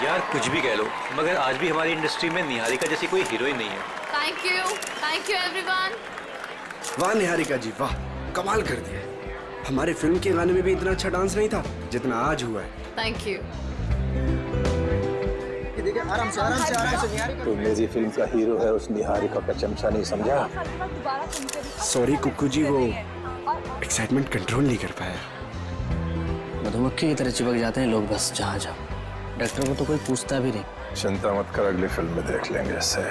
यार कुछ भी कह लो, मगर आज भी हमारी इंडस्ट्री में निहारिका जैसी कोई हीरोइन नहीं है। Thank you everyone. वाह निहारिका जी वाह, कमाल कर दिया। हमारे फिल्म के गाने में भी इतना अच्छा डांस नहीं था जितना आज हुआ है। Thank you. आराम से निहारिका। तो मेरी फिल्म का हीरो है, उस निहारिका का चमचा नहीं समझा। सॉरी कुक्कू जी, वो एक्साइटमेंट कंट्रोल नहीं कर पाया। मधुमक्खी की तरह चिपक जाते हैं लोग बस जहाँ जाओ। डॉक्टर को तो कोई पूछता भी नहीं। चिंता मत कर, अगली फिल्म में देख लेंगे इसे।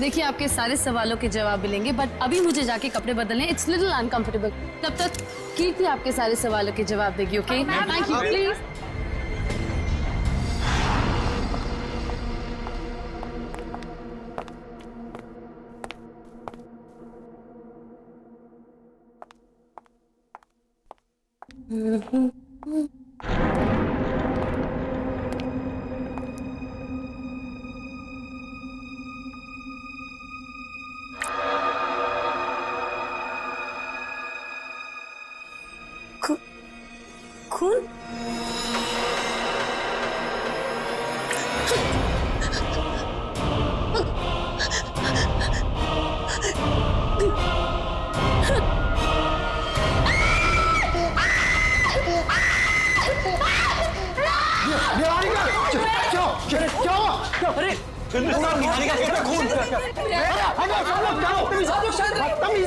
देखिए आपके सारे सवालों के जवाब मिलेंगे, बट अभी मुझे जाके कपड़े बदलने, इट्स लिटिल अनकंफर्टेबल। तब तक कीर्ति आपके सारे सवालों के जवाब देगी। Okay, thank you please. खून? अरे निहारिका के पेट खून।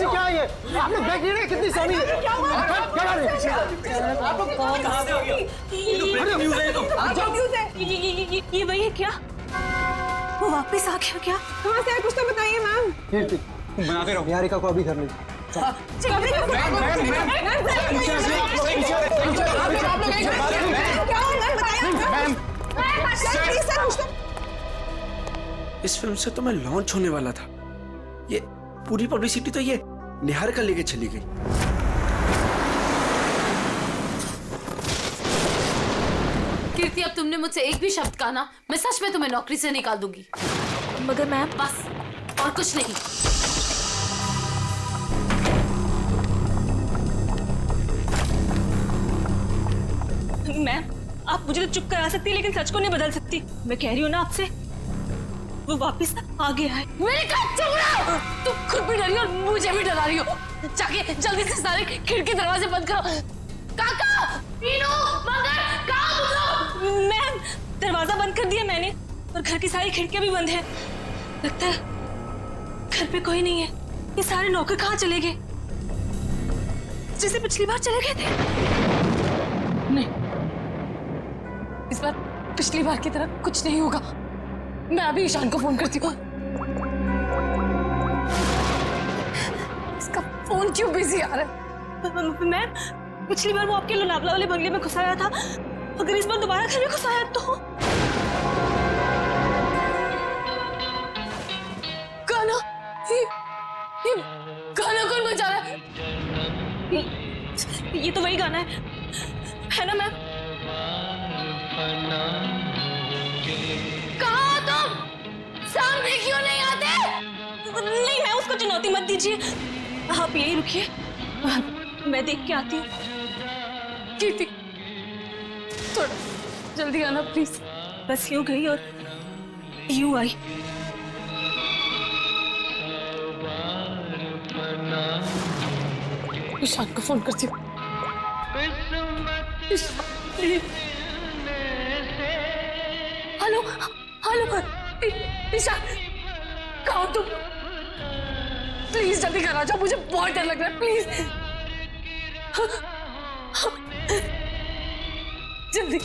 क्या है ये? आप लोग देख रहे हैं कितनी सोनी है? क्या कर रहे हैं? आप लोग कहाँ से हो गया? ये तो ब्रेकिंग न्यूज़ है। ये वही है क्या? वो वापस आ गया क्या? कहाँ से आया कुछ तो बताइए मैम। कीर्ति बनाते रहो। निहारिका को अभी घर ले इस फिल्म से तो मैं लॉन्च होने वाला था, ये पूरी पब्लिसिटी तो ये निहारिका लेके चली गई। कीर्ति, अब तुमने मुझसे एक भी शब्द कहा ना, मैं सच में तुम्हें नौकरी से निकाल दूंगी। मगर मैम बस, और कुछ नहीं। मैम, आप मुझे तो चुप करा सकती है लेकिन सच को नहीं बदल सकती। मैं कह रही हूँ ना आपसे, वो वापस आ गया है। मेरे कान चुप रहो। तुम खुद भी डरी और मुझे भी डरा रही हो। जाके जल्दी से सारे खिड़की दरवाजे बंद करो। काका, मीनू, मगर, कहाँ तुम लोग? मैम, दरवाजा बंद कर दिया मैंने और घर की सारी खिड़कियां भी बंद है। लगता है घर पे कोई नहीं है। ये सारे नौकर कहाँ चले गए? जैसे पिछली बार चले गए थे। नहीं, इस बार पिछली बार की तरह कुछ नहीं होगा। मैं अभी ईशान को फोन करती हूँ। इसका फोन क्यों बिजी आ रहा है? मैम, पिछली बार वो आपके लोनावला वाले बंगले में घुस आया था। अगर इस बार दोबारा घर में घुस आया तो? गाना, ये गाना कौन बजा रहा है? ये तो वही गाना है ना मैम? कहाँ तुम? सामने क्यों नहीं आते? नहीं, मैं उसको चुनौती मत दीजिए। आप यही रुकिए, मैं देख के आती हूँ। कीर्ति, थोड़ा जल्दी आना प्लीज। बस यूं गई और यूं आई। ईशान को फोन करती हूँ। हेलो हेलो, ईशान, कहाँ हो तुम? प्लीज जल्दी घर आ जाओ, मुझे बहुत डर लग रहा है। प्लीज जल्दी।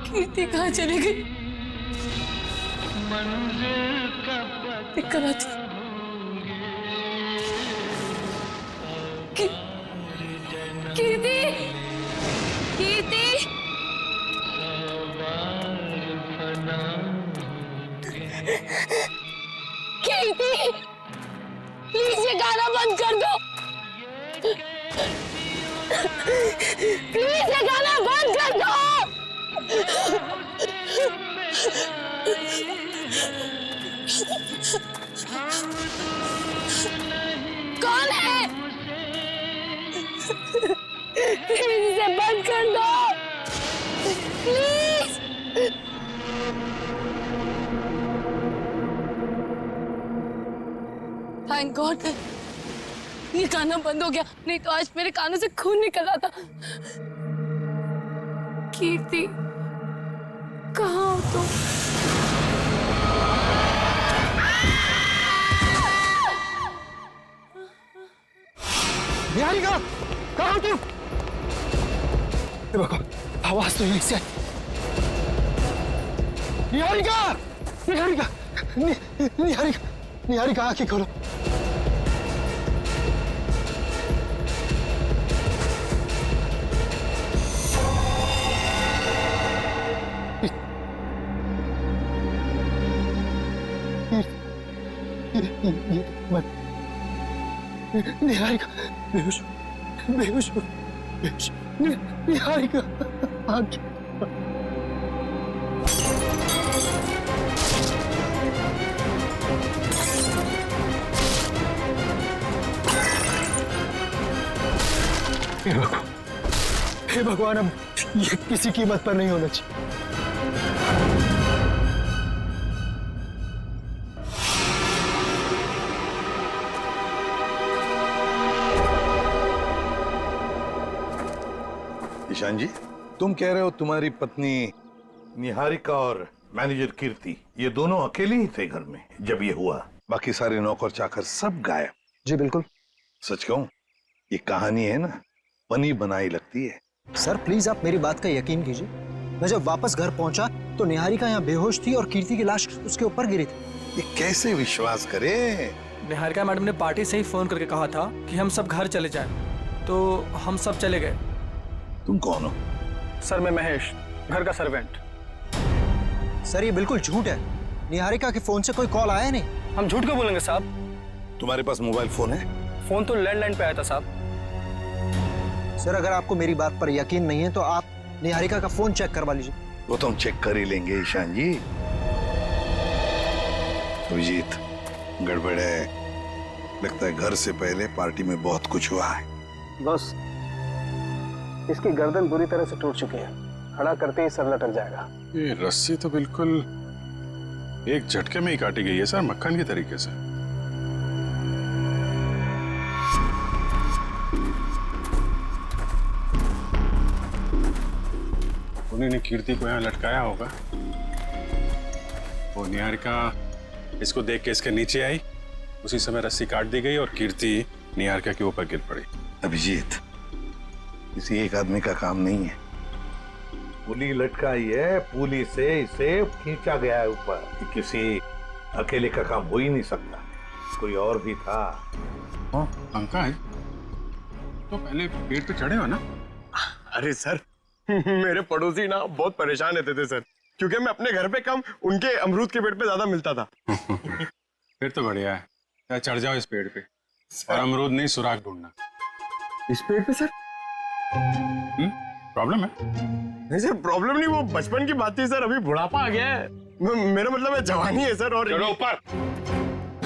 कीर्ति कहाँ चली गई? दिक्कत आती। कीर्ति, कीर्ति, कीर्ति, प्लीज ये गाना बंद कर दो। प्लीज ये गाना बंद कर दो। कौन है? मुझे बंद कर दो प्लीज। थैंक गॉड ये गाना बंद हो गया, नहीं तो आज मेरे कानों से खून निकल आता। कीर्ति कहाँ हो तुम? निहारिका, कहाँ हो तुम? देखो, आवाज तो यहीं से आई। निहारिका, निहारिका, निहारिका, निहारिका आंखें खोलो। निहारिका बेहोश बेहोश बेहोश। निहारिका आंखें हे भगवान, अब ये किसी कीमत पर नहीं होना चाहिए। ईशान जी, तुम कह रहे हो तुम्हारी पत्नी निहारिका और मैनेजर कीर्ति ये दोनों अकेले ही थे घर में जब ये हुआ, बाकी सारे नौकर चाकर सब गायब? जी बिल्कुल। सच कहूं, ये कहानी है ना, बनी बनाई लगती है। सर प्लीज आप मेरी बात का यकीन कीजिए। मैं जब वापस घर पहुंचा तो निहारिका यहाँ बेहोश थी और कीर्ति की लाश उसके ऊपर गिरी थी। ये कैसे विश्वास करें? निहारिका मैडम ने पार्टी से ही फोन करके कहा था कि हम सब घर चले जाएं, तो हम सब चले गए। तुम कौन हो? सर मैं महेश, घर का सर्वेंट। सर ये बिल्कुल झूठ है, निहारिका के फोन से कोई कॉल आया नहीं। हम झूठ क्यों बोलेंगे साहब? तुम्हारे पास मोबाइल फोन है? फोन तो लैंडलाइन पे आया था साहब। सर अगर आपको मेरी बात पर यकीन नहीं है तो आप निहारिका का फोन चेक करवा लीजिए। वो तो हम चेक कर ही लेंगे ईशान जी। अभिजीत, गड़बड़ है, लगता है घर से पहले पार्टी में बहुत कुछ हुआ है। बस इसकी गर्दन बुरी तरह से टूट चुकी है, खड़ा करते ही सर लटक जाएगा। ये रस्सी तो बिल्कुल एक झटके में ही काटी गई है सर, मक्खन के तरीके से। उन्होंने कीर्ति को यहाँ लटकाया होगा। वो निहारिका इसको देख के इसके नीचे आई, उसी समय रस्सी काट दी गई और कीर्ति निहारिका के ऊपर गिर पड़ी। अभिजीत, किसी एक आदमी का काम नहीं है। पुली लटकाई है, पुली से इसे खींचा गया है ऊपर। ये किसी अकेले का काम हो ही नहीं सकता, कोई और भी था। पंकज, तो पहले पेड़ पे चढ़े हो ना? अरे सर मेरे पड़ोसी ना बहुत परेशान रहते थे सर, क्योंकि मैं अपने घर पे कम उनके अमरूद के पेड़ पे ज्यादा मिलता था। फिर तो बढ़िया है, चढ़ जाओ इस पेड़ पे और अमरूद नहीं सुराग ढूंढना। इस पेड़ पे सर? प्रॉब्लम है? नहीं सर प्रॉब्लम नहीं, वो बचपन की बात थी सर, अभी बुढ़ापा आ गया है। मेरा मतलब है जवानी है सर। और चलो ऊपर।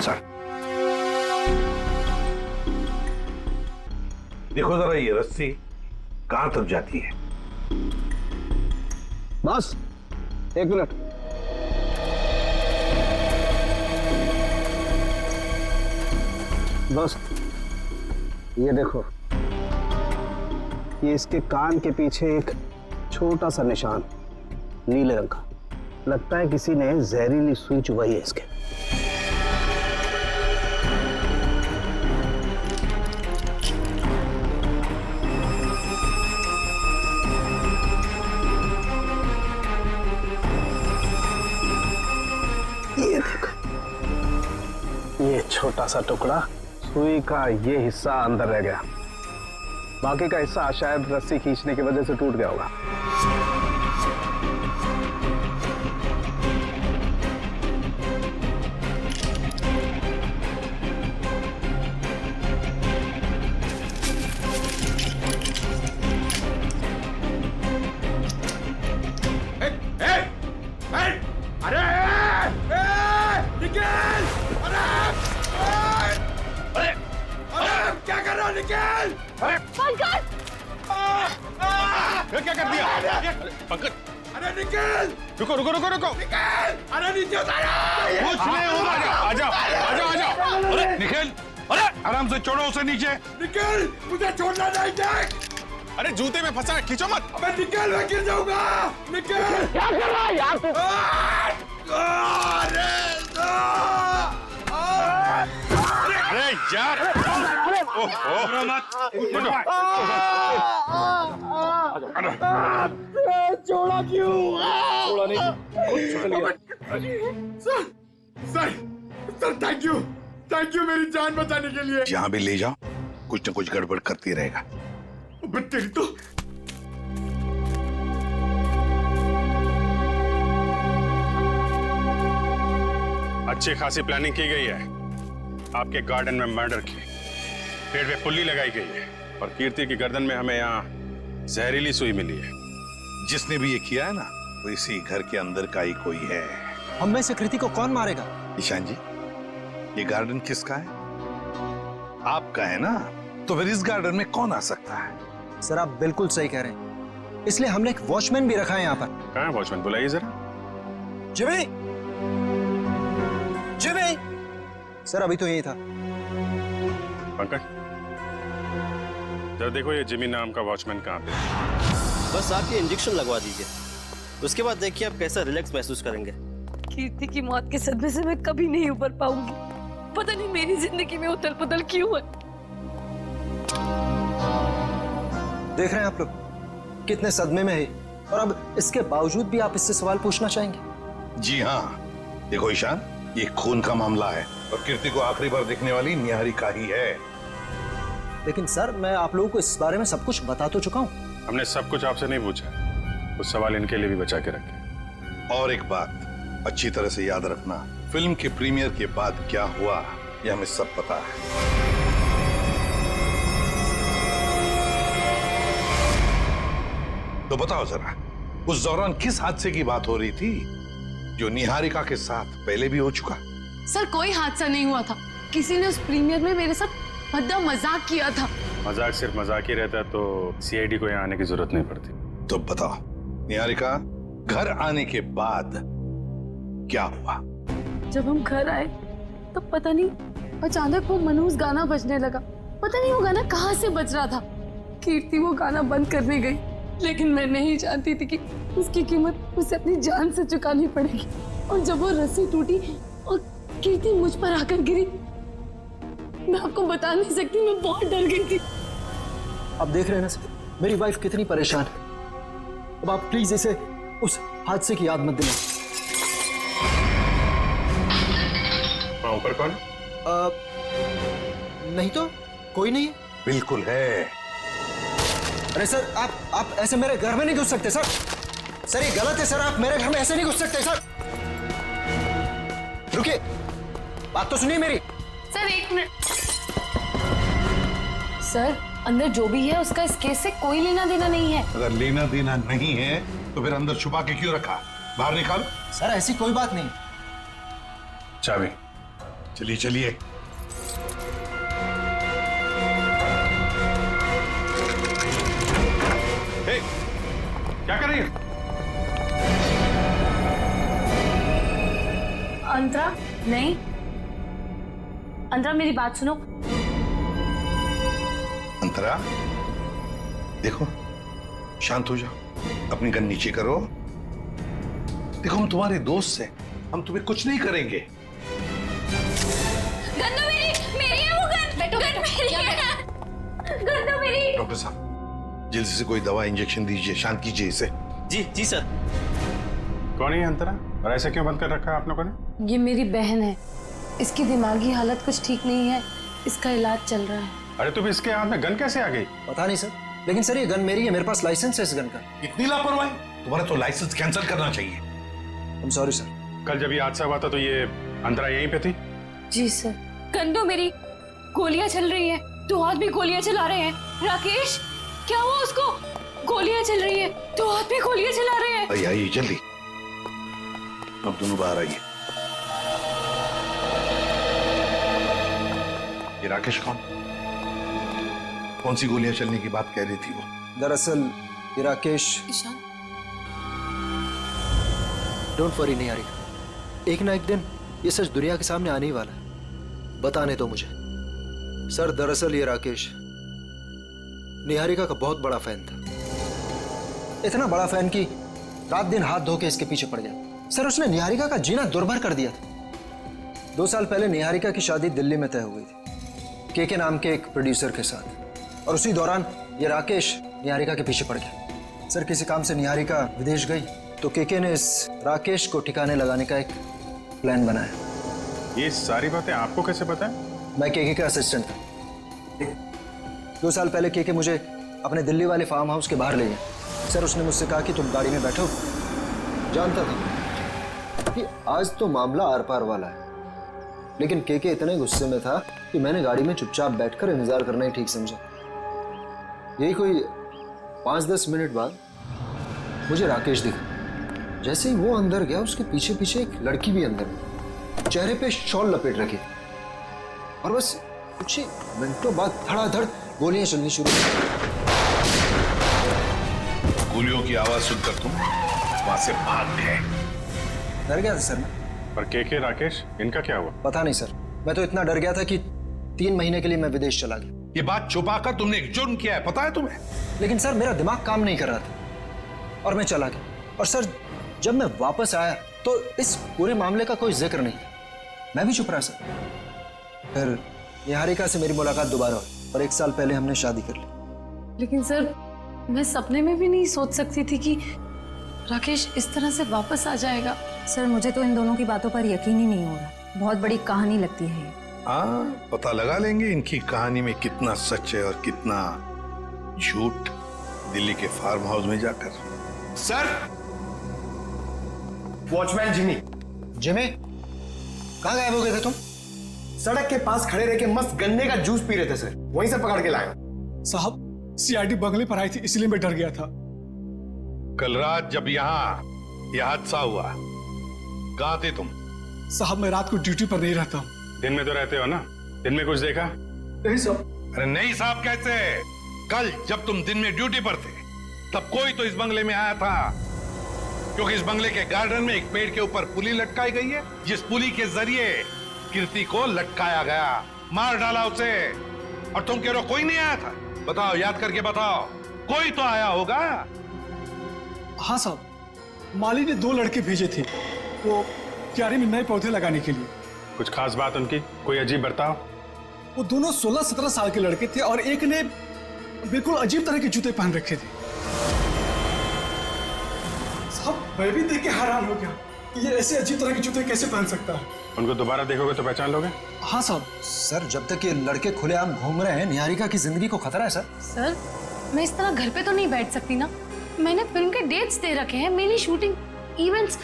सर देखो जरा, ये रस्सी कहां तक जाती है? बस 1 मिनट। बस ये देखो, ये इसके कान के पीछे एक छोटा सा निशान नीले रंग का, लगता है किसी ने जहरीली सुई चुभाई है इसके। ये देखो, ये छोटा सा टुकड़ा, सुई का ये हिस्सा अंदर रह गया, बाकी का हिस्सा शायद रस्सी खींचने की वजह से टूट गया होगा। पंकज! ये क्या कर दिया? पंकज, अरे निकल! रुको रुको रुको रुको। निकल! अरे नीचे उतारो! कुछ नहीं होगा। आ जाओ, आ जाओ, आ जाओ। अरे निकल! अरे आराम से छोड़ो उसे नीचे। निकल! मुझे छोड़ना नहीं देख! अरे जूते में फंसा है, खींचो मत। अबे निकल, मैं गिर जाऊंगा। निकल! क्या कर रहा है यार तू? अरे यार, ओहो मत। छोड़ा क्यों? छोड़ा नहीं। सर थैंक यू मेरी जान बचाने के लिए। जहाँ भी ले जाओ कुछ न कुछ गड़बड़ करती रहेगा। तेरी तो अच्छी खासी प्लानिंग की गई है। आपके गार्डन में मर्डर की, पेड़ पे पुल्ली लगाई गई है और कीर्ति की गर्दन में हमें यहाँ जहरीली सुई मिली है। जिसने भी ये किया है ना, वो इसी घर के अंदर का ही कोई है। हम में से कृति को कौन मारेगा? ईशान जी, ये गार्डन किसका है? आपका है ना, तो फिर इस गार्डन में कौन आ सकता है? सर आप बिल्कुल सही कह रहे हैं, इसलिए हमने एक वॉचमैन भी रखा है यहाँ पर। कहाँ है वॉचमैन? बुलाइए जरा। Jimmy, Jimmy. सर अभी तो यही था। पंकज, जरा देखो ये जिमी नाम का वॉचमैन कहाँ पे है। बस आप ये इंजेक्शन लगवा दीजिए, उसके बाद देखिए आप कैसा रिलैक्स महसूस करेंगे। कीर्ति की मौत के सदमे से मैं कभी नहीं उबर पाऊंगी। पता नहीं मेरी जिंदगी में उथल पुथल क्यों है। देख रहे हैं आप लोग कितने सदमे में है, और अब इसके बावजूद भी आप इससे सवाल पूछना चाहेंगे? जी हाँ, देखो ईशान, ये खून का मामला है और कीर्ति को आखिरी बार देखने वाली निहारिका ही है। लेकिन सर मैं आप लोगों को इस बारे में सब कुछ बता तो चुका हूँ। हमने सब कुछ आपसे नहीं पूछा, कुछ सवाल इनके लिए भी बचा के रखे। और एक बात अच्छी तरह से याद रखना, फिल्म के प्रीमियर के बाद क्या हुआ ये हमें सब पता है। तो बताओ जरा, उस दौरान किस हादसे की बात हो रही थी जो निहारिका के साथ पहले भी हो चुका? सर कोई हादसा नहीं हुआ था, किसी ने उस प्रीमियर में मेरे साथ भद्दा मजाक किया था। मजाक सिर्फ मजाक ही रहता तो सीआईडी को यहाँ आने की जरूरत नहीं पड़ती। तो बताओ निहारिका, घर आने के बाद क्या हुआ? जब हम घर आए तो पता नहीं अचानक वो मनहूस गाना बजने लगा। पता नहीं वो गाना कहाँ से बज रहा था। कीर्ति वो गाना बंद करने गई, लेकिन मैं नहीं जानती थी कि उसकी कीमत उसे अपनी जान से चुकानी पड़ेगी। और जब वो रस्सी टूटी और कीर्ति मुझ पर आकर गिरी, मैं आपको बता नहीं सकती, मैं बहुत डर गई थी। आप देख रहे हैं ना सर, मेरी वाइफ कितनी परेशान है। अब आप प्लीज इसे उस हादसे की याद मत दिलाएं। ऊपर कौन? नहीं तो कोई नहीं है। बिल्कुल है। अरे सर आप ऐसे मेरे घर में नहीं घुस सकते सर। सर ये गलत है सर, आप मेरे घर में ऐसे नहीं घुस सकते सर। रुकिए, बात तो सुनिए मेरी। सर एक मिनट। सर अंदर जो भी है उसका इस केस से कोई लेना देना नहीं है। अगर लेना देना नहीं है तो फिर अंदर छुपा के क्यों रखा? बाहर निकालो। सर ऐसी कोई बात नहीं। चाबी। चलिए चलिए। क्या कर रही है? अंतरा नहीं, अंतरा मेरी बात सुनो। अंतरा देखो, शांत हो जाओ, अपनी गन नीचे करो। देखो हम तुम्हारे दोस्त हैं, हम तुम्हें कुछ नहीं करेंगे। गन तो मेरी है वो गन। गन मेरी है। गन तो मेरी। डॉक्टर साहब जल्दी से कोई दवा इंजेक्शन दीजिए, शांत कीजिए इसे। जी जी सर। कौन है अंतरा, और ऐसे क्यों बंद कर रखा है आप लोगों ने? ये मेरी बहन है, इसकी दिमागी हालत कुछ ठीक नहीं है, इसका इलाज चल रहा है। अरे तुम इसके हाथ में गन कैसे आ गई? पता नहीं सर, लेकिन सर ये गन मेरी है, मेरे पास लाइसेंस है इस गन का। इतनी लापरवाही, तुम्हारा तो लाइसेंस कैंसिल करना चाहिए। I'm sorry sir. कल जब ये हादसा हुआ था तो ये अंतरा यहीं पे थी? जी सर। गन तो मेरी, गोलियां चल रही हैं, दो हाथ भी गोलियां चला रहे हैं। राकेश क्या हुआ उसको? गोलियां चल रही हैं, दो हाथ भी गोलियां चला रहे हैं। आइए जल्दी, अब दोनों बाहर आइए। ये राकेश कौन सी गोलियां चलने की बात कह रही थी वो? दरअसल ये राकेश। ईशान, डोंट वरी निहारिका, एक ना एक दिन ये सच दुनिया के सामने आने ही वाला है। बताने दो मुझे। सर दरअसल ये राकेश निहारिका का बहुत बड़ा फैन था। इतना बड़ा फैन कि रात दिन हाथ धो के इसके पीछे पड़ गया। सर उसने निहारिका का जीना दुर्भर कर दिया था। 2 साल पहले निहारिका की शादी दिल्ली में तय हो गई थी के नाम के एक प्रोड्यूसर के साथ, और उसी दौरान ये राकेश निहारिका के पीछे पड़ गया। सर किसी काम से निहारिका विदेश गई तो के ने इस राकेश को ठिकाने लगाने का एक प्लान बनाया। ये सारी बातें आपको कैसे पता है? मैं के का असिस्टेंट था। 2 साल पहले के मुझे अपने दिल्ली वाले फार्म हाउस के बाहर ले गया। सर उसने मुझसे कहा कि तुम गाड़ी में बैठो। जानता था कि आज तो मामला आर पार वाला है, लेकिन के इतने गुस्से में था कि मैंने गाड़ी में चुपचाप बैठकर इंतजार करना ही ठीक समझा। यही कोई 5-10 मिनट बाद मुझे राकेश दिखा। जैसे ही वो अंदर गया, उसके पीछे पीछे एक लड़की भी अंदर गई, चेहरे पे शॉल लपेट रखी, और बस कुछ ही मिनटों बाद धड़ाधड़ गोलियां चलनी शुरू हुई। गोलियों की आवाज सुनकर तुम वहां से भाग गए। डर गया था सर मैं। पर के राकेश, इनका क्या हुआ? पता नहीं सर, मैं तो इतना डर गया था कि 3 महीने के लिए मैं विदेश चला गया। ये बात छुपाकर तुमने एक जुर्म किया है, पता है तुम्हें? लेकिन सर मेरा दिमाग काम नहीं कर रहा था और मैं चला गया। और सर जब मैं वापस आया तो इस पूरे मामले का कोई जिक्र नहीं था। मैं भी चुप रहा सर। फिर निहारिका से मेरी मुलाकात दोबारा हुई और 1 साल पहले हमने शादी कर ली। लेकिन सर मैं सपने में भी नहीं सोच सकती थी कि राकेश इस तरह से वापस आ जाएगा। सर मुझे तो इन दोनों की बातों पर यकीन ही नहीं हो रहा। बहुत बड़ी कहानी लगती है ये। हाँ, पता लगा लेंगे इनकी कहानी में कितना सच है और कितना झूठ, दिल्ली के फार्म हाउस में जाकर। Sir, watchman Jimmy. जिमी, कहाँ गायब हो गए थे तुम? सड़क के पास खड़े रह के मस्त गन्ने का जूस पी रहे थे सर, वहीं से पकड़ के लाया। साहब सीआईडी बंगले पर आई थी, इसलिए मैं डर गया था। कल रात जब यहाँ यह हादसा हुआ, कहाँ थे तुम? साहब मैं रात को ड्यूटी पर नहीं रहता। दिन में तो रहते हो ना? दिन में कुछ देखा? नहीं साहब। अरे नहीं साहब कैसे? कल जब तुम दिन में ड्यूटी पर थे तब कोई तो इस बंगले में आया था, क्योंकि इस बंगले के गार्डन में एक पेड़ के ऊपर पुली लटकाई गई है, जिस पुली के जरिए कीर्ति को लटकाया गया, मार डाला उसे। और तुम कह रहे हो कोई नहीं आया था? बताओ, याद करके बताओ, कोई तो आया होगा। हाँ साहब, माली ने 2 लड़के भेजे थे वो क्यारी में नए पौधे लगाने के लिए। कुछ खास बात उनकी? कोई अजीब बर्ताव? वो दोनों 16-17 साल के लड़के थे और एक ने बिल्कुल अजीब तरह के जूते पहन रखे थे। साहब मैं भी देख के हैरान हो गया, ये ऐसे अजीब तरह के जूते कैसे पहन सकता है। उनको दोबारा देखोगे तो पहचान लोगे? हाँ साहब। सर जब तक ये लड़के खुलेआम घूम रहे हैं, निहारिका की जिंदगी को खतरा है सर। सर मैं इस तरह घर पे तो नहीं बैठ सकती ना। मैंने फिल्म के डेट्स दे रखे हैं, मेरी शूटिंग, इवेंट्स।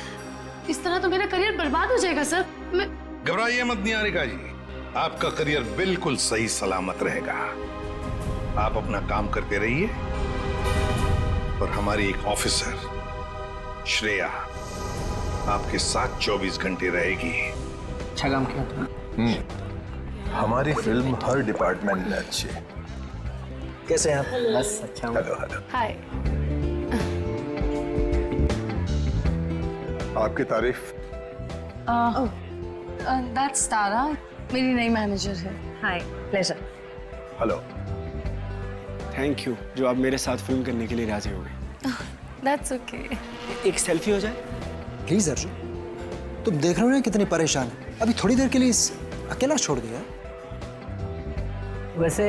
इस तरह तो मेरा करियर बर्बाद हो जाएगा सर। मैं घबराइए मत निहारिका जी, आपका करियर बिल्कुल सही सलामत रहेगा। आप अपना काम करते रहिए और हमारी एक ऑफिसर श्रेया आपके साथ 24 घंटे रहेगी। अच्छा काम किया तुमने। हमारी फिल्म हर डिपार्टमेंट में अच्छी है। कैसे हैं आप? बस अच्छा हूँ। Hello hello. हाय। आपकी तारीफ। दैट्स तारा, मेरी नई मैनेजर है। Hi, pleasure. Hello. Thank you जो आप मेरे साथ फिल्म करने के लिए राजी हो गए। That's okay. एक सेल्फी हो जाए? प्लीज अर्जुन, तुम देख रहे हो ना कितनी परेशान है। अभी थोड़ी देर के लिए अकेला छोड़ दिया। वैसे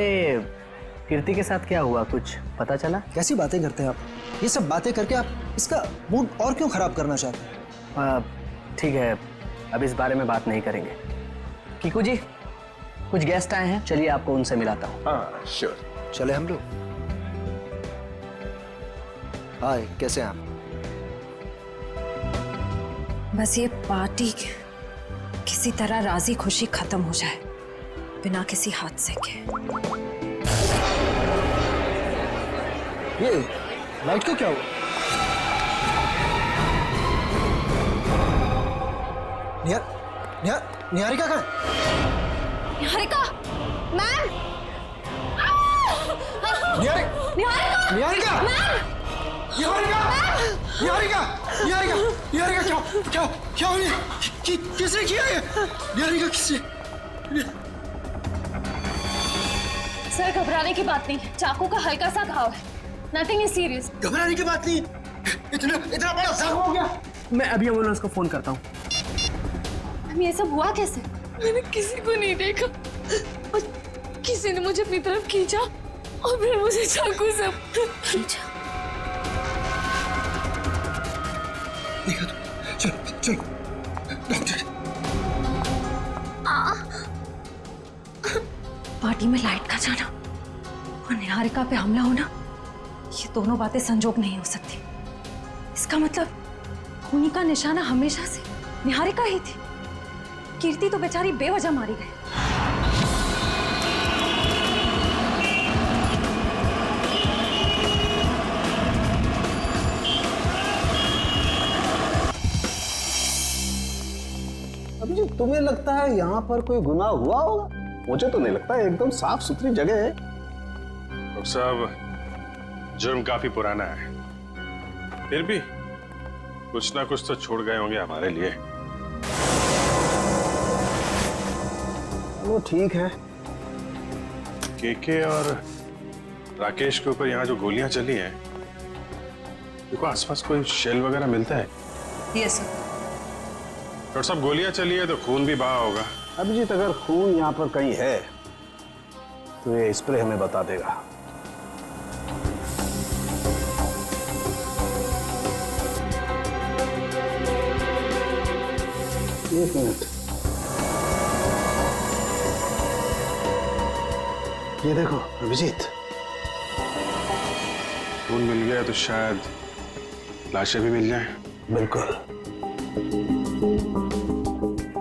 कीर्ति के साथ क्या हुआ, कुछ पता चला? कैसी बातें करते हैं आप? ये सब बातें करके आप इसका मूड और क्यों खराब करना चाहते हैं? ठीक है, अब इस बारे में बात नहीं करेंगे। कीकू जी, कुछ गेस्ट आए हैं, चलिए आपको उनसे मिलाता हूँ। हाँ श्योर। चले हम लोग। हाय, कैसे हैं आप? बस ये पार्टी किसी तरह राजी खुशी खत्म हो जाए, बिना किसी हादसे के। ये लाइट को क्या हुआ? निहारिका कहाँ है? निहारिका, मैम! निहारिका! निहारिका! निहारिका! निहारिका! निहारिका! निहारिका! निहारिका, क्या हो गया? किसने किया ये? निहारिका, किसने? सर घबराने की बात नहीं, चाकू का हल्का सा घाव है, नथिंग इज सीरियस। घबराने की बात नहीं, इतना बड़ा जख्म हो गया। मैं अभी एम्बुलेंस को फोन करता हूँ। ये सब हुआ कैसे? मैंने किसी को नहीं देखा और किसी ने मुझे अपनी तरफ खींचा और फिर मुझे चाकू से खींचा। देखा तो, चलो डॉक्टर। पार्टी में लाइट का जाना और निहारिका पे हमला होना, ये दोनों बातें संजोग नहीं हो सकती। इसका मतलब खूनी का निशाना हमेशा से निहारिका ही थी। कीर्ति तो बेचारी बेवजह मारी गई। अभिजीत, तुम्हें लगता है यहाँ पर कोई गुनाह हुआ होगा? मुझे तो नहीं लगता, एकदम साफ सुथरी जगह है। डॉक्टर साहब, जुर्म काफी पुराना है, फिर भी कुछ ना कुछ तो छोड़ गए होंगे हमारे लिए। वो ठीक है। केके और राकेश के ऊपर यहाँ जो गोलियां चली हैं, देखो आसपास कोई शेल वगैरह मिलता है? Yes sir. डॉक्टर साहब, गोलियां चली है तो खून भी बहा होगा। अभिजीत, अगर खून यहाँ पर कहीं है तो ये स्प्रे हमें बता देगा। एक मिनट, ये देखो अभिजीत, खून मिल गया तो शायद लाशें भी मिल जाएं। बिल्कुल।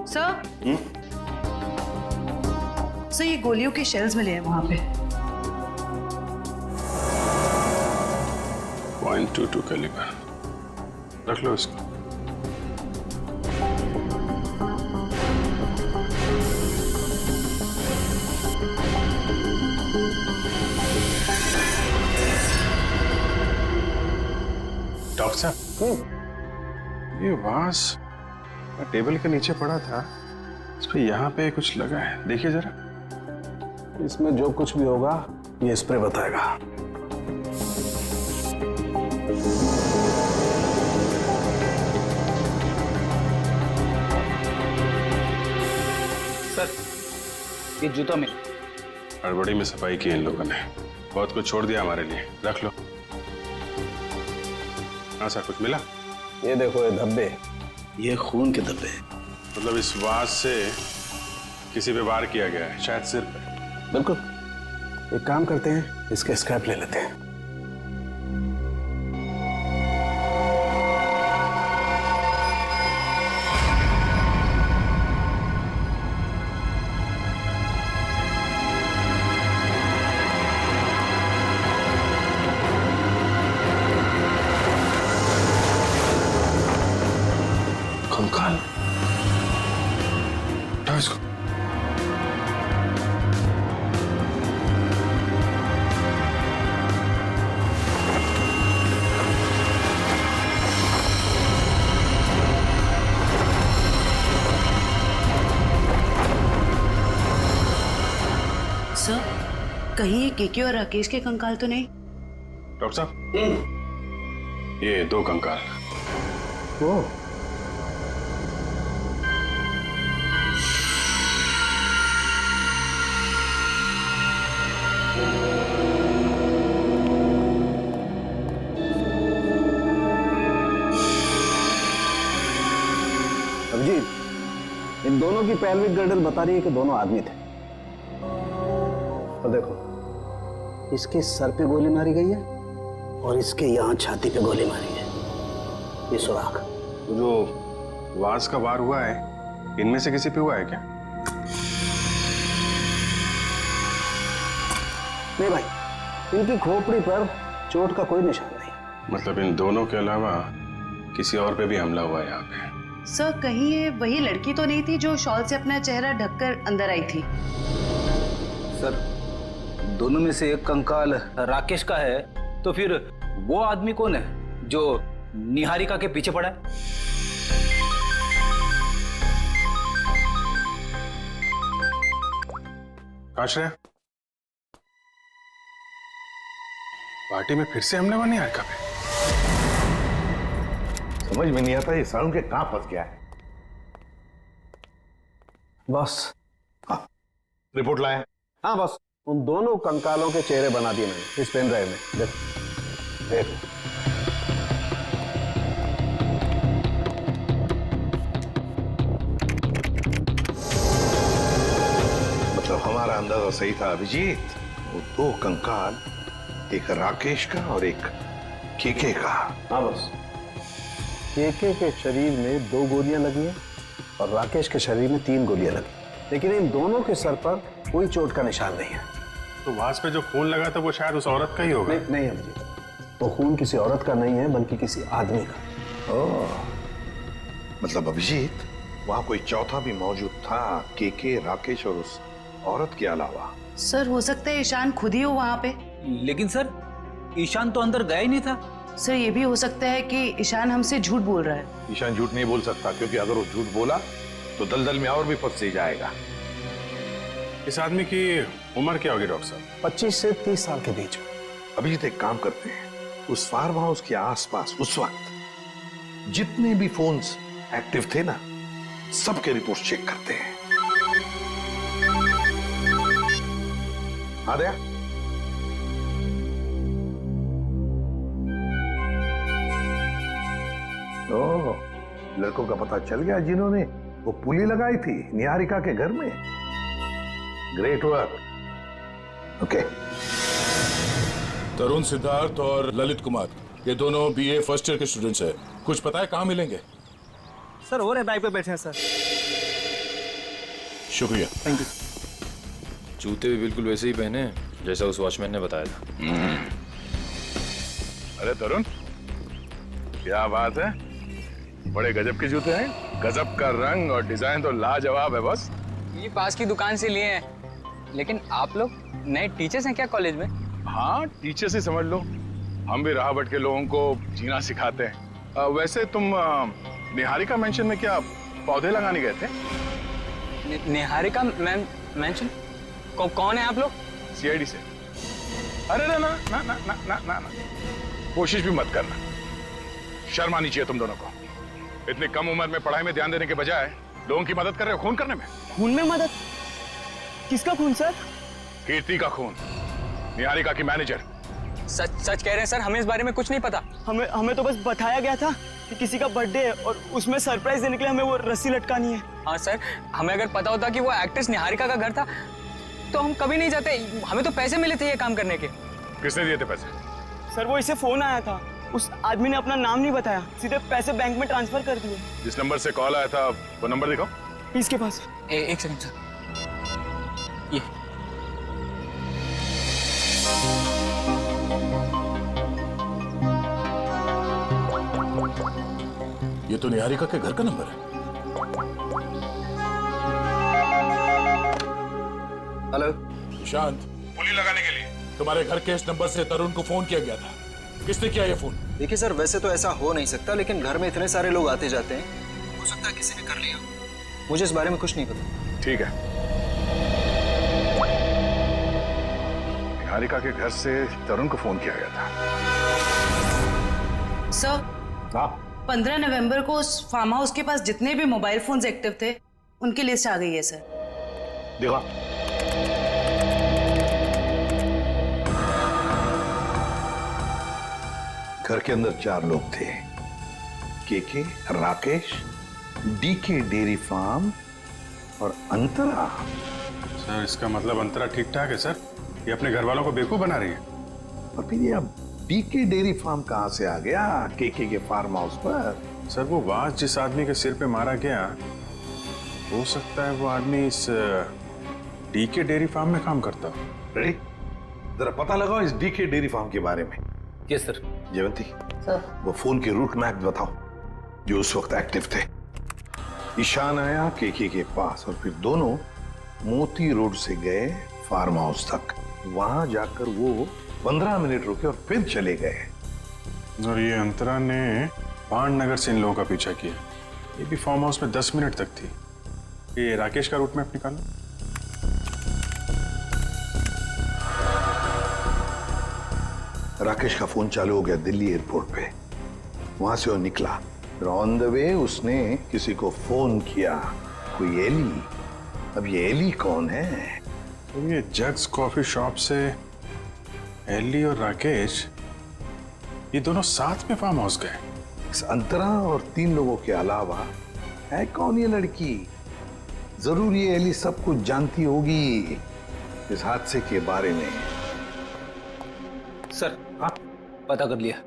सर, सर ये गोलियों के शेल्स मिले हैं वहां पे। .22 कैलिबर, रख लो इसको। डॉक्टर साहब, ये वास टेबल के नीचे पड़ा था, इस पे यहाँ पे कुछ लगा है, देखिए जरा। इसमें जो कुछ भी होगा ये स्प्रे बताएगा। सर, ये जूता में हड़बड़ी में सफाई की इन लोगों ने, बहुत कुछ छोड़ दिया हमारे लिए, रख लो। हाँ सर, कुछ मिला? ये देखो, ये धब्बे, ये खून के धब्बे। मतलब इस वास से किसी पे वार किया गया है, शायद सिर पे। बिल्कुल। एक काम करते हैं, इसके स्क्रैप ले लेते हैं। कंकाल, उठाओ इसको। सर, कहीं ये केके और राकेश के कंकाल तो नहीं? डॉक्टर साहब, ये 2 कंकाल। ओ, अभिजीत, इन दोनों की पैल्विक गर्डल बता रही है कि दोनों आदमी थे। और देखो, इसके सर पे गोली मारी गई है और इसके यहाँ छाती पे गोली मारी है, ये सुराख। जो वास का वार हुआ है, इनमें से किसी पे हुआ है क्या? नहीं भाई, इनकी खोपड़ी पर चोट का कोई निशान नहीं। मतलब इन दोनों के अलावा किसी और पे भी हमला हुआ है यहाँ पे? सर, कहीं ये वही लड़की तो नहीं थी जो शॉल से अपना चेहरा ढककर अंदर आई थी? सर, दोनों में से एक कंकाल राकेश का है तो फिर वो आदमी कौन है जो निहारिका के पीछे पड़ा है? आश्रय, पार्टी में फिर से हमने वो निहारिका पे। समझ में नहीं आता ये सारुण के कहां फंस गया है। बॉस। हाँ, रिपोर्ट लाए? हाँ बॉस, उन दोनों कंकालों के चेहरे बना दिए मैंने इस पेन ड्राइव में। देख मतलब हमारा अंदाजा सही था अभिजीत। वो दो कंकाल, एक राकेश का और एक केके का। हाँ बॉस, केके के शरीर में 2 गोलियां लगी हैं और राकेश के शरीर में 3 गोलियां लगी, लेकिन इन दोनों के सर पर कोई चोट का निशान नहीं है। तो वास पे जो खून लगा था वो शायद उस औरत का ही होगा। नहीं अभिजीत, वो खून किसी औरत का नहीं है बल्कि किसी आदमी का। ओह, मतलब अभिजीत वहां कोई चौथा भी मौजूद था, केके, राकेश और उस औरत के अलावा। सर हो सकता है ईशान खुद ही हो वहां पे। लेकिन सर, ईशान तो अंदर गया ही नहीं था। सर ये भी हो सकता है कि ईशान हमसे झूठ बोल रहा है। ईशान झूठ नहीं बोल सकता, क्योंकि अगर वो झूठ बोला तो दलदल में और भी फंस ही जाएगा। इस आदमी की उम्र क्या होगी डॉक्टर साहब? 25 से 30 साल के बीच। अभिजीत एक काम करते हैं, उस फार्म हाउस के आसपास उस वक्त जितने भी फोन्स एक्टिव थे ना, सबके रिपोर्ट चेक करते हैं। आ गया? ओह, लड़कों का पता चल गया जिन्होंने वो पुली लगाई थी निहारिका के घर में। Great work. ओके। तरुण, सिद्धार्थ और ललित कुमार, ये दोनों बीए फर्स्ट ईयर के स्टूडेंट्स हैं। कुछ पता है कहाँ मिलेंगे? सर हो रहे बाइक पे बैठे हैं सर। शुक्रिया। Thank you. जूते भी बिल्कुल वैसे ही पहने हैं जैसा उस वॉचमैन ने बताया था। अरे तरुण, क्या बात है, बड़े गजब के जूते हैं। गजब का रंग और डिजाइन तो लाजवाब है बॉस। ये पास की दुकान से लिए हैं। लेकिन आप लोग नए टीचर्स हैं क्या कॉलेज में? हाँ, टीचर्स ही समझ लो। हम भी राह भटके लोगों को जीना सिखाते हैं। वैसे तुम निहारिका मेंशन में क्या पौधे लगाने गए थे? निहारिका मेंशन? कौन है आप लोग? सीआईडी से। अरे ना ना ना ना ना ना ना ना, कोशिश भी मत करना। शर्म आनी चाहिए तुम दोनों को। इतनी कम उम्र में पढ़ाई में ध्यान देने के बजाय लोगों की मदद कर रहे हो खून करने में। खून में मदद? किसका खून सर? कीर्ति का खून, निहारिका की मैनेजर। सच कह रहे हैं सर, हमें इस बारे में कुछ नहीं पता। हमें तो बस बताया गया था कि किसी का बर्थडे है और उसमें सरप्राइज देने के लिए हमें वो रस्सी लटकानी है। हाँ सर, हमें अगर पता होता कि वो एक्ट्रेस निहारिका का घर था तो हम कभी नहीं जाते। हमें तो पैसे मिले थे ये काम करने के। किसने दिए थे पैसे? सर वो इसे फोन आया था, उस आदमी ने अपना नाम नहीं बताया, सीधे पैसे बैंक में ट्रांसफर कर दिए। जिस नंबर से कॉल आया था वो नंबर दिखाओ। इसके पास। एक सेकंड सर, ये ये तो निहारिका के घर का नंबर है। हेलो शांत, पुली लगाने के लिए तुम्हारे घर के इस नंबर से तरुण को फोन किया गया था। किसने किया ये फोन? देखिए सर, वैसे तो ऐसा हो नहीं सकता, लेकिन घर में इतने सारे लोग आते जाते हैं, हो सकता है किसी ने कर लिया। मुझे इस बारे में कुछ नहीं पता। ठीक है। निहारिका के घर से तरुण को फोन किया गया था। सर, 15 नवंबर को उस फार्म हाउस के पास जितने भी मोबाइल फोन्स एक्टिव थे उनकी लिस्ट आ गई है सर। देखा, घर के अंदर 4 लोग थे, केके, राकेश, डीके डेयरी फार्म और अंतरा। सर इसका मतलब अंतरा ठीक ठाक है सर, ये अपने घर वालों को बेवकूफ बना रही है। और फिर ये अब डीके डेयरी फार्म कहां से आ गया केके के फार्म हाउस पर? सर वो वास जिस आदमी के सिर पे मारा गया, हो सकता है वो आदमी इस डीके डेयरी फार्म में काम करता हो। रेडी, जरा पता लगाओ इस डीके डेयरी फार्म के बारे में। Yes sir. जयवंती, सर, वो फोन के रूट मैप बताओ जो उस वक्त एक्टिव थे। ईशान आया केके के पास और फिर दोनों मोती रोड से गए फार्म हाउस तक। वहां जाकर वो 15 मिनट रुके और फिर चले गए। और ये अंतरा ने पांडनगर से इन लोगों का पीछा किया। ये भी फार्म हाउस में 10 मिनट तक थी। ये राकेश का रूट मैप निकालो। राकेश का फोन चालू हो गया दिल्ली एयरपोर्ट पे। वहां से वो निकला, फिर ऑन द वे उसने किसी को फोन किया, कोई एली। अब ये एली कौन है? तो ये जग्स कॉफी शॉप से एली और राकेश ये दोनों साथ में फार्म हाउस गए। इस अंतरा और 3 लोगों के अलावा है कौन ये लड़की? जरूर ये एली सब कुछ जानती होगी इस हादसे के बारे में। सर, हाँ, पता कर लिया।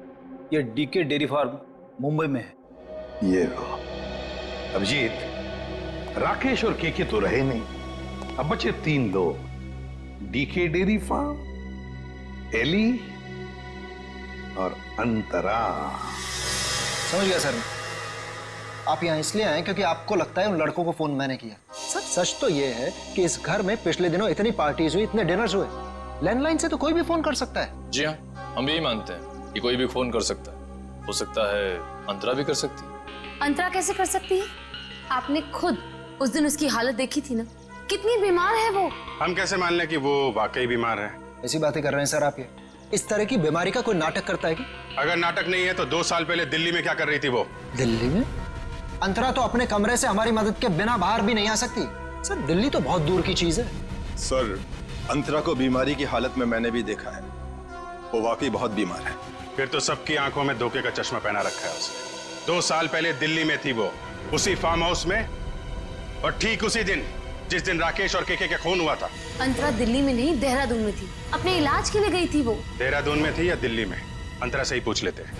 ये डीके डेयरी फार्म मुंबई में है। ये लो अभिजीत, राकेश और केके तो रहे नहीं, अब बचे 3 लोग। डीके डेयरी फार्म, एली और अंतरा। समझ गया सर। आप यहाँ इसलिए आए क्योंकि आपको लगता है उन लड़कों को फोन मैंने किया। सर सच तो ये है कि इस घर में पिछले दिनों इतनी पार्टीज हुई, इतने डिनर्स हुए, लैंडलाइन से तो कोई भी फोन कर सकता है। जी हाँ, हम यही मानते हैं कि कोई भी फोन कर सकता है। हो सकता है अंतरा भी कर सकती है। अंतरा कैसे कर सकती है? आपने खुद उस दिन उसकी हालत देखी थी ना, कितनी बीमार है वो। हम कैसे मान लें कि वो वाकई बीमार है? ऐसी बातें कर रहे हैं सर आप। ये इस तरह की बीमारी का कोई नाटक करता है कि? अगर नाटक नहीं है तो 2 साल पहले दिल्ली में क्या कर रही थी वो? दिल्ली में? अंतरा तो अपने कमरे से हमारी मदद के बिना बाहर भी नहीं आ सकती। सर दिल्ली तो बहुत दूर की चीज है। सर अंतरा को बीमारी की हालत में मैंने भी देखा है, वो वाकई बहुत बीमार है। फिर तो सबकी आंखों में धोखे का चश्मा पहना रखा है उसने। 2 साल पहले दिल्ली में थी वो, उसी फार्म हाउस में, और ठीक उसी दिन जिस दिन राकेश और केके का खून हुआ था। अंतरा दिल्ली में नहीं, देहरादून में थी। अपने इलाज के लिए गई थी वो। देहरादून में थी या दिल्ली में? अंतरा से ही पूछ लेते हैं।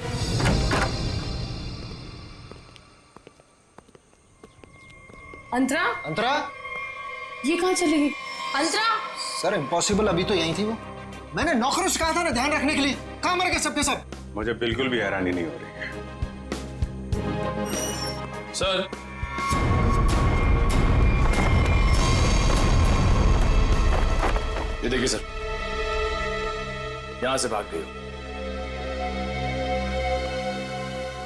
अंतरा? अंतरा? ये कहाँ चली गई? अंतरा? सर इम्पॉसिबल, अभी तो यही थी वो। मैंने नौकरों से कहा था ना ध्यान रखने के लिए। कहाँ मर गए सबके सब? मुझे बिल्कुल भी हैरानी नहीं हो रही है। सर, ये देखिए सर, यहां से भाग गई हो।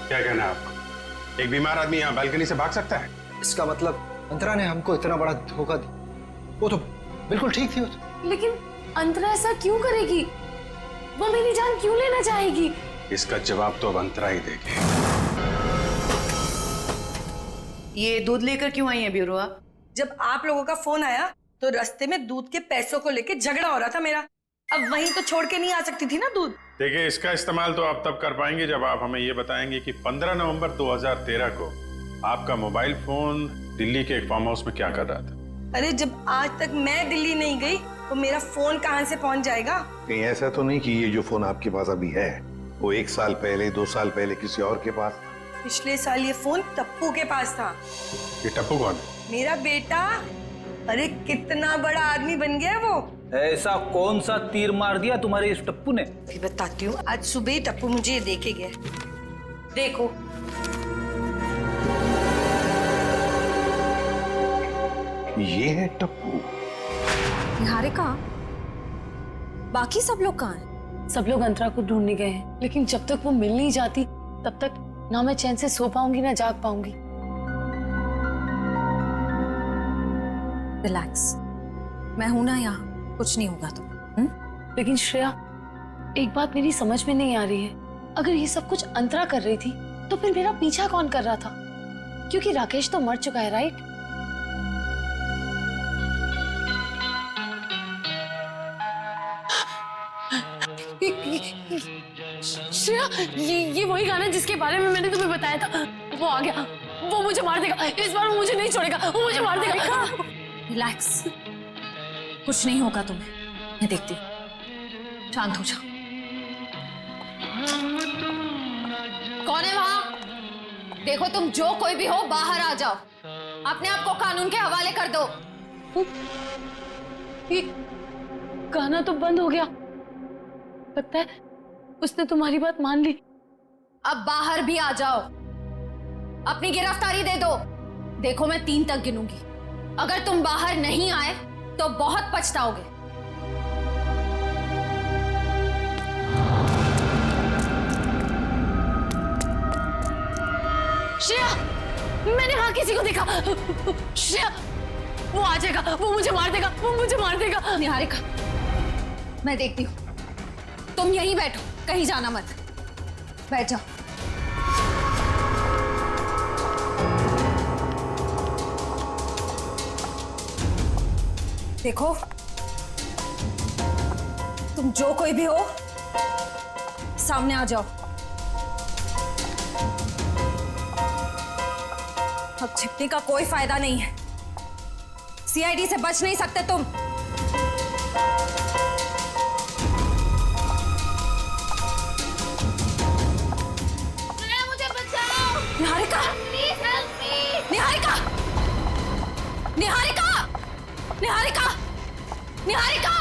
क्या कहना है आपको? एक बीमार आदमी यहाँ बालकनी से भाग सकता है? इसका मतलब अंतरा ने हमको इतना बड़ा धोखा दिया। वो तो बिल्कुल ठीक थी वो तो। लेकिन अंतरा ऐसा क्यों करेगी? वो मेरी जान क्यों लेना चाहेगी? इसका जवाब तो अब अंतरा ही देगी। ये दूध लेकर क्यों आई है ब्यूरो? जब आप लोगों का फोन आया तो रास्ते में दूध के पैसों को लेके झगड़ा हो रहा था मेरा। अब वहीं तो छोड़ के नहीं आ सकती थी ना दूध। देखिए, इसका इस्तेमाल तो आप तब कर पाएंगे जब आप हमें ये बताएंगे कि 15 नवंबर 2013 को आपका मोबाइल फोन दिल्ली के एक फार्म हाउस में क्या कर रहा था। अरे जब आज तक मैं दिल्ली नहीं गई तो मेरा फोन कहां से पहुंच जाएगा? कहीं ऐसा तो नहीं कि ये जो फोन आपके पास अभी है वो 1 साल पहले, 2 साल पहले किसी और के पास? पिछले साल ये फोन टप्पू के पास था। ये टप्पू कौन है? मेरा बेटा। अरे कितना बड़ा आदमी बन गया वो। ऐसा कौन सा तीर मार दिया तुम्हारे इस टप्पू ने? भी बताती हूँ। आज सुबह ही टप्पू मुझे ये देके गया। देखो, ये है टप्पू। निहारिका, बाकी सब लोग कहाँ हैं? सब लोग अंतरा को ढूंढने गए हैं, लेकिन जब तक वो मिल नहीं जाती तब तक ना मैं चैन से सो पाऊंगी ना जाग पाऊंगी। रिलैक्स, मैं हूं ना यहाँ, कुछ नहीं होगा तो। लेकिन श्रेया, एक बात मेरी समझ में नहीं आ रही है। अगर ये सब कुछ अंतरा कर रही थी तो फिर मेरा पीछा कौन कर रहा था? क्योंकि राकेश तो मर चुका है, राइट? श्रेया, ये वही गाना जिसके बारे में मैंने तुम्हें बताया था। वो आ गया, वो मुझे मार देगा। इस बार वो मुझे नहीं छोड़ेगा, वो मुझे मार देगा। रिलैक्स, कुछ नहीं होगा तुम्हें, मैं देखती हूँ। शांत हो जाओ। कौन है वहां? देखो, तुम जो कोई भी हो बाहर आ जाओ। अपने आप को कानून के हवाले कर दो। ये गाना तो बंद हो गया। लगता है उसने तुम्हारी बात मान ली। अब बाहर भी आ जाओ, अपनी गिरफ्तारी दे दो। देखो, मैं 3 तक गिनूंगी। अगर तुम बाहर नहीं आए तो बहुत पछताओगे। श्रेया, मैंने वहां किसी को देखा। श्रेया, वो आ जाएगा, वो मुझे मार देगा, वो मुझे मार देगा। निहारिका, मैं देखती हूँ, तुम यहीं बैठो, कहीं जाना मत, बैठ जाओ। देखो, तुम जो कोई भी हो, सामने आ जाओ। अब छिपने का कोई फायदा नहीं है, सीआईडी से बच नहीं सकते तुम। मुझे बचाओ। Niharika, please help me. Niharika, Niharika, Niharika, Niharika,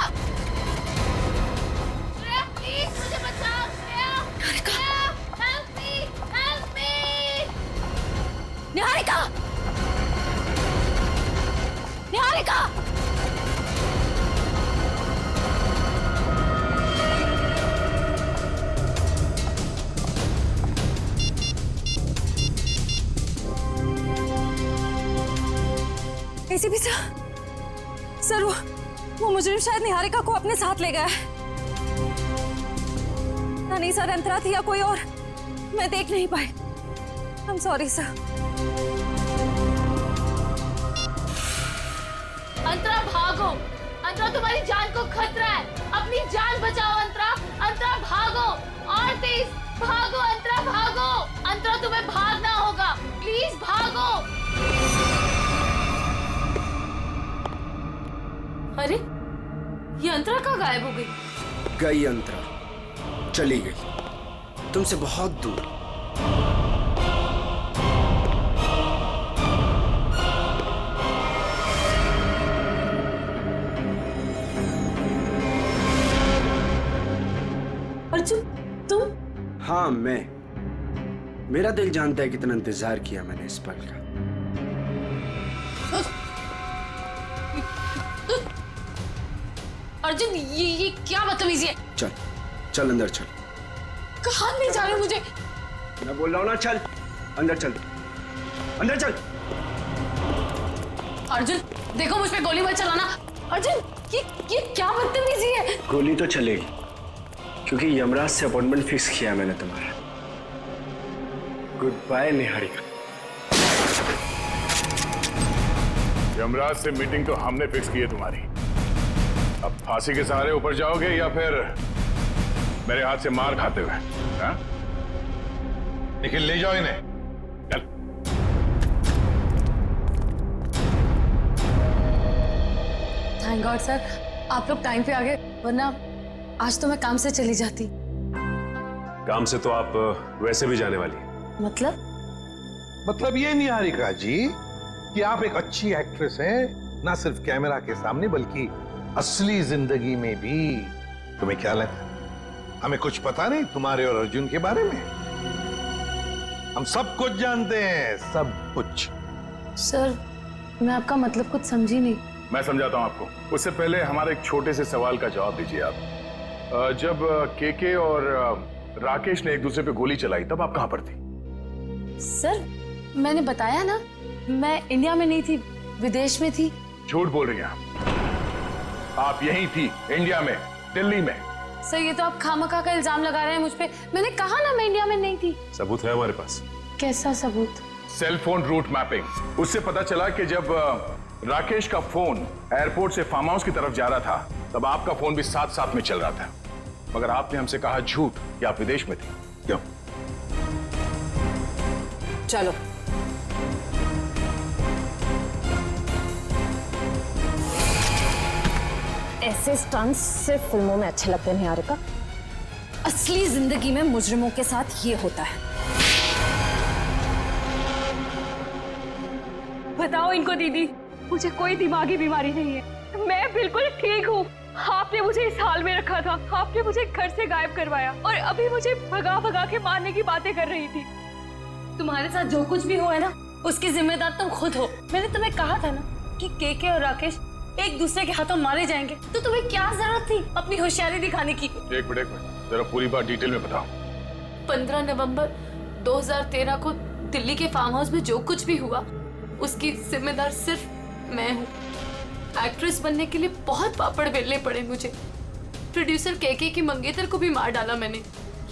Shreya, please मुझे बचाओ। Shreya, help me, help me. Niharika, Niharika, ACP sir, वो मुजरिम शायद निहारिका को अपने साथ ले गया है। ना नहीं सर, अंतरा थी या कोई और, मैं देख नहीं पाई। I am sorry sir. Antara भागो, अंतरा तुम्हारी जान को खतरा है, अपनी जान बचाओ अंतरा। अंतरा भागो, और तेज भागो अंतरा, भागो। अंतरा तुम्हें भागना होगा, प्लीज भागो। अरे, ये अंतरा कहाँ गायब हो गई? गई अंतरा, चली गई तुमसे बहुत दूर। अर्जुन, तुम? हाँ, मैं। मेरा दिल जानता है कितना इंतजार किया मैंने इस पल का। अर्जुन, ये क्या बदतमीजी है? चल चल अंदर चल। कहाँ ले जा रहे हो मुझे? मैं बोल रहा हूँ ना, चल अंदर चल, अंदर चल। अर्जुन, देखो मुझ पे गोली मत चलाना। अर्जुन, ये क्या बदतमीजी है? गोली तो चलेगी, क्योंकि यमराज से अपॉइंटमेंट फिक्स किया मैंने तुम्हारा। Good bye Niharika. यमराज से मीटिंग तो हमने फिक्स की है तुम्हारी। अब फांसी के सहारे ऊपर जाओगे या फिर मेरे हाथ से मार खाते हुए? हाँ? लेकिन ले जाओ इन्हें। चल। थैंक गॉड सर, आप लोग टाइम पे आ गए, वरना आज तो मैं काम से चली जाती। काम से तो आप वैसे भी जाने वाली हैं। मतलब ये निहारिका जी कि आप एक अच्छी एक्ट्रेस हैं, ना सिर्फ कैमरा के सामने बल्कि असली जिंदगी में भी। तुम्हें क्या लगता है हमें कुछ पता नहीं तुम्हारे और अर्जुन के बारे में? हम सब कुछ जानते हैं, सब कुछ। सर, मैं आपका मतलब कुछ समझी नहीं। मैं समझाता हूं आपको। उससे पहले हमारे एक छोटे से सवाल का जवाब दीजिए आप। जब केके और राकेश ने एक दूसरे पे गोली चलाई, तब आप कहां पर थी? सर, मैंने बताया ना, मैं इंडिया में नहीं थी, विदेश में थी। झूठ बोल रही हैं आप यहीं थी, इंडिया में, दिल्ली में। सर, ये तो आप खामखा का इल्जाम लगा रहे हैं मुझ पे। मैंने कहा ना मैं इंडिया में नहीं थी। सबूत है हमारे पास। कैसा सबूत? Cell phone route mapping. उससे पता चला कि जब राकेश का फोन एयरपोर्ट से फार्म हाउस की तरफ जा रहा था, तब आपका फोन भी साथ साथ में चल रहा था। मगर आपने हमसे कहा झूठ कि आप विदेश में थे। क्यों? चलो। ऐसे स्टंट्स सिर्फ फिल्मों में अच्छे लगते हैं निहारिका। असली जिंदगी में मुजरिमों के साथ ये होता है। बताओ इनको दीदी, मुझे कोई दिमागी बीमारी नहीं है, मैं बिल्कुल ठीक हूँ। आपने मुझे इस हाल में रखा था, आपने मुझे घर से गायब करवाया और अभी मुझे भगा भगा के मारने की बातें कर रही थी। तुम्हारे साथ जो कुछ भी हुआ है ना, उसकी जिम्मेदार तुम खुद हो। मैंने तुम्हें कहा था ना कि केके और राकेश एक दूसरे के हाथों मारे जाएंगे, तो तुम्हें क्या जरूरत थी अपनी होशियारी दिखाने की? एक मिनट जरा पूरी बात डिटेल में बताओ। 15 नवंबर 2013 को दिल्ली के फार्म हाउस में जो कुछ भी हुआ उसकी जिम्मेदार सिर्फ मैं हूँ। एक्ट्रेस बनने के लिए बहुत पापड़ बेलने पड़े मुझे। प्रोड्यूसर केके की मंगेतर को भी मार डाला मैंने,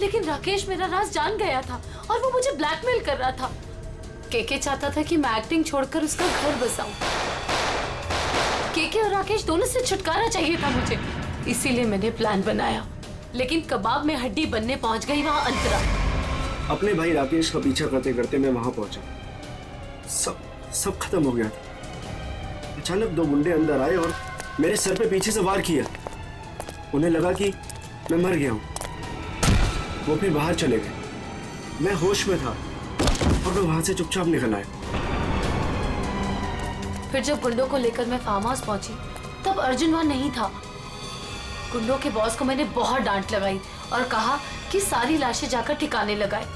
लेकिन राकेश मेरा राज जान गया था और वो मुझे ब्लैकमेल कर रहा था। केके चाहता था कि मैं एक्टिंग छोड़कर उसका घर बसाऊं। केके और राकेश दोनों से छुटकारा चाहिए था मुझे, इसीलिए मैंने प्लान बनाया। लेकिन कबाब में हड्डी बनने पहुंच गई वहां अंतरा। अपने भाई राकेश का पीछा करते करते मैं वहां पहुंचा। सब खत्म हो गया। अचानक दो गुंडे अंदर आए और मेरे सर पे पीछे से वार किया। उन्हें लगा कि मैं मर गया हूं। वो फिर बाहर चले गए। मैं होश में था और मैं वहां से चुपचाप निकल आया। फिर जब गुंडों को लेकर मैं फार्म हाउस पहुंची तब अर्जुन वहां नहीं था। गुंडों के बॉस को मैंने बहुत डांट लगाई और कहा कि सारी लाशें जाकर ठिकाने लगाए।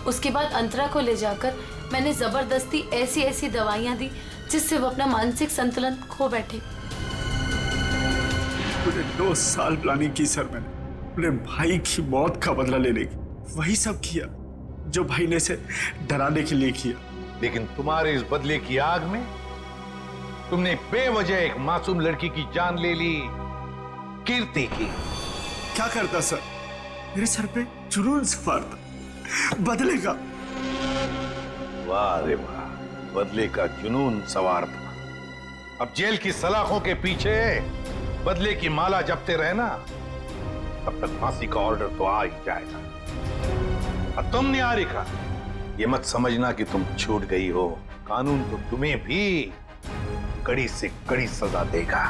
उसके बाद अंतरा को ले जाकर मैंने जबरदस्ती ऐसी दवाइयां दी जिससे वो अपना मानसिक संतुलन खो बैठे। पूरे 2 साल प्लानिंग की सर मैंने अपने भाई की मौत का बदला लेने की। वही सब किया जो भाई ने इसे डराने के लिए किया। लेकिन तुम्हारे इस बदले की आग में तुमने बेवजह एक मासूम लड़की की जान ले ली, कीर्ति की। क्या करता सर? मेरे सर पे जुनून सवार था बदले का। वाह रे वाह, बदले का जुनून सवार था। अब जेल की सलाखों के पीछे बदले की माला जपते रहना, तब तक फांसी का ऑर्डर तो आ ही जाएगा। और तुम निहारिका, ये मत समझना कि तुम छूट गई हो। कानून तो तुम्हें भी कड़ी से कड़ी सजा देगा।